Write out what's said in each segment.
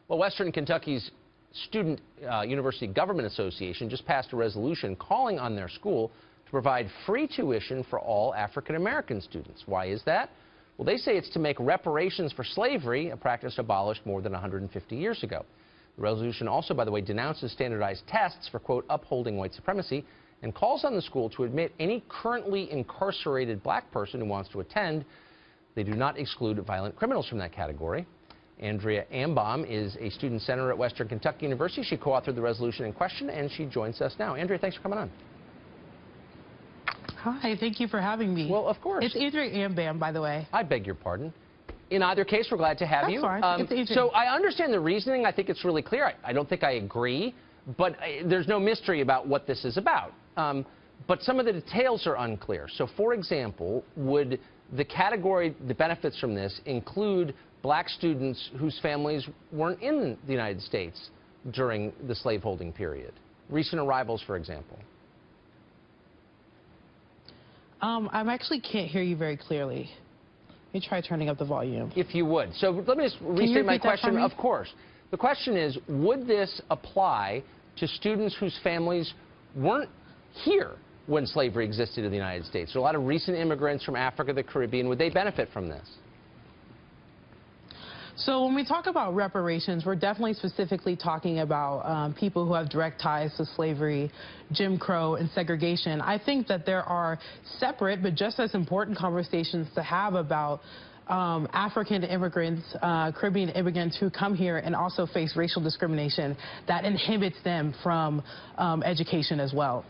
Well, Western Kentucky's Student University Government Association just passed a resolution calling on their school to provide free tuition for all African-American students. Why is that? Well, they say it's to make reparations for slavery, a practice abolished more than 150 years ago. The resolution also, by the way, denounces standardized tests for, quote, upholding white supremacy, and calls on the school to admit any currently incarcerated black person who wants to attend. They do not exclude violent criminals from that category. Andrea Ambaum is a student senator at Western Kentucky University. She co-authored the resolution in question, and she joins us now. Andrea, thanks for coming on. Hi, thank you for having me. Well, of course. It's Andrea Ambaum, by the way. I beg your pardon. In either case, we're glad to have you. That's fine. It's Adrian. So I understand the reasoning. I think it's really clear. I don't think I agree, but there's no mystery about what this is about. But some of the details are unclear. So, for example, would the category that benefits from this include black students whose families weren't in the United States during the slaveholding period? Recent arrivals, for example. I actually can't hear you very clearly. Let me try turning up the volume. If you would. So let me just restate my question. Of course. The question is, would this apply to students whose families weren't here when slavery existed in the United States? So a lot of recent immigrants from Africa, the Caribbean, would they benefit from this? So when we talk about reparations, we're definitely specifically talking about people who have direct ties to slavery, Jim Crow, and segregation. I think that there are separate but just as important conversations to have about African immigrants, Caribbean immigrants who come here and also face racial discrimination that inhibits them from education as well.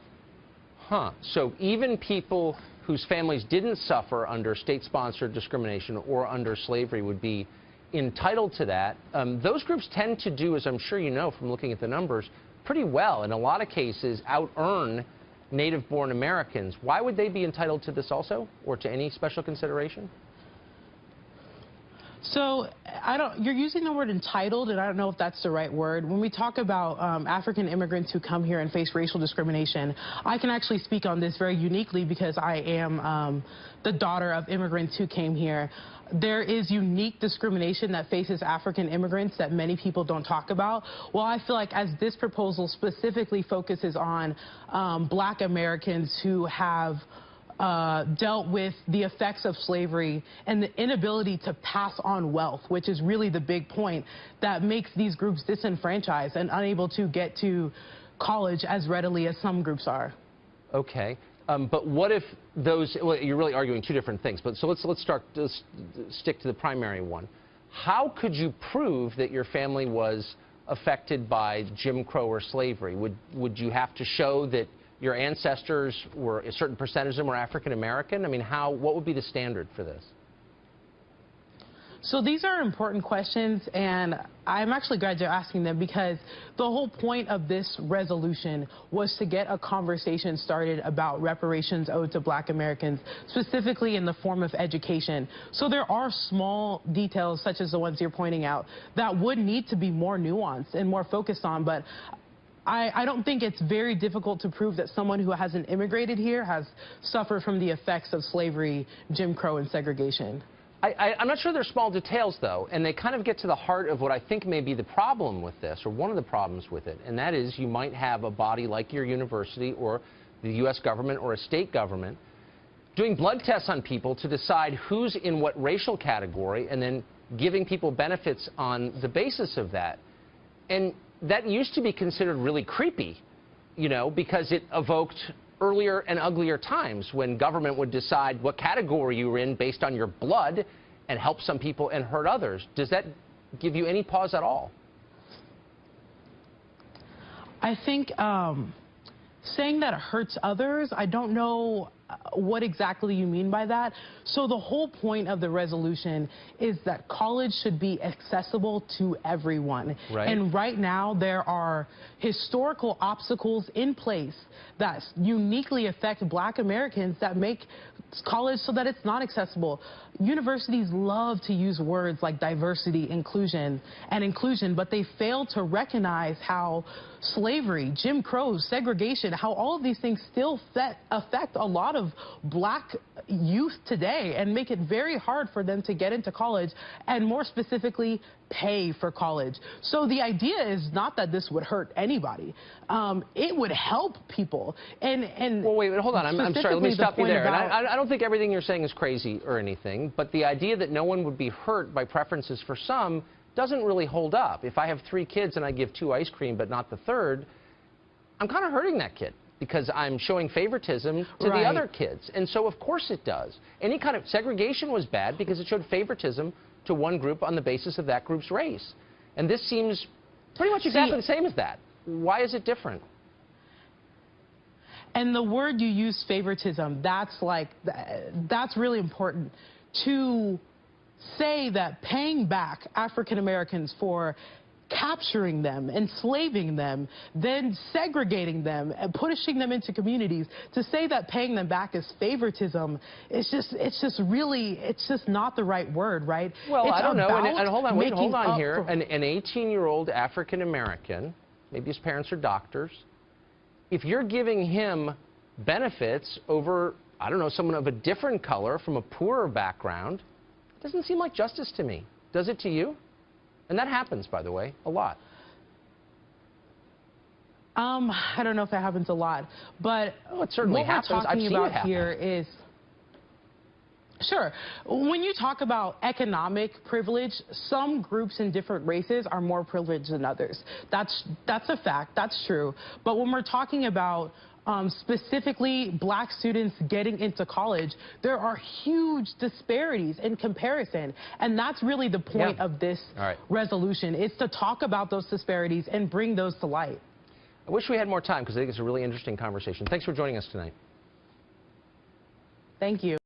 Huh. So even people whose families didn't suffer under state-sponsored discrimination or under slavery would be entitled to that. Those groups tend to do, as I'm sure you know from looking at the numbers, pretty well. In a lot of cases, out-earn native-born Americans. Why would they be entitled to this also, or to any special consideration? So you're using the word entitled, and I don't know if that's the right word. When we talk about African immigrants who come here and face racial discrimination, I can actually speak on this very uniquely because I am the daughter of immigrants who came here. There is unique discrimination that faces African immigrants that many people don't talk about. Well, I feel like as this proposal specifically focuses on black Americans who have dealt with the effects of slavery and the inability to pass on wealth, which is really the big point that makes these groups disenfranchised and unable to get to college as readily as some groups are. Okay. But what if those, well, you're really arguing two different things, but so let's stick to the primary one. How could you prove that your family was affected by Jim Crow or slavery? Would you have to show that your ancestors were, a certain percentage of them were African American? I mean, what would be the standard for this? So these are important questions, and I'm actually glad you're asking them because the whole point of this resolution was to get a conversation started about reparations owed to black Americans, specifically in the form of education. So there are small details, such as the ones you're pointing out, that would need to be more nuanced and more focused on, but I don't think it's very difficult to prove that someone who hasn't immigrated here has suffered from the effects of slavery, Jim Crow, and segregation. I'm not sure they're small details, though, and they kind of get to the heart of what I think may be the problem with this, or one of the problems with it, and that is you might have a body like your university or the U.S. government or a state government doing blood tests on people to decide who's in what racial category and then giving people benefits on the basis of that. And that used to be considered really creepy, you know, because it evoked earlier and uglier times when government would decide what category you were in based on your blood and help some people and hurt others. Does that give you any pause at all? I think saying that it hurts others, I don't know what exactly you mean by that. So the whole point of the resolution is that college should be accessible to everyone. Right. And right now there are historical obstacles in place that uniquely affect black Americans that make college so that it's not accessible. Universities love to use words like diversity, inclusion, but they fail to recognize how slavery, Jim Crow, segregation, how all of these things still affect a lot of black youth today and make it very hard for them to get into college, and more specifically, pay for college. So the idea is not that this would hurt anybody. It would help people. And well, wait, hold on. I'm sorry. Let me stop you there. And I don't think everything you're saying is crazy or anything, but the idea that no one would be hurt by preferences for some doesn't really hold up. If I have 3 kids and I give 2 ice cream but not the third, I'm kind of hurting that kid because I'm showing favoritism to the other kids. And so, of course, it does. Any kind of segregation was bad because it showed favoritism to one group on the basis of that group's race. And this seems pretty much exactly the same as that. Why is it different? And the word you use, favoritism, that's really important. To say that paying back African Americans for capturing them, enslaving them, then segregating them and pushing them into communities, to say that paying them back is favoritism, it's just not the right word, right? Well, I don't know. And hold on here. An 18-year-old African American, maybe his parents are doctors, if you're giving him benefits over, I don't know, someone of a different color from a poorer background, it doesn't seem like justice to me. Does it to you? And that happens, by the way, a lot. I don't know if that happens a lot, but it certainly happens. What we're talking about here is... Sure. When you talk about economic privilege, some groups in different races are more privileged than others. That's a fact. That's true. But when we're talking about specifically black students getting into college, there are huge disparities in comparison. And that's really the point of this resolution, is to talk about those disparities and bring those to light. I wish we had more time because I think it's a really interesting conversation. Thanks for joining us tonight. Thank you.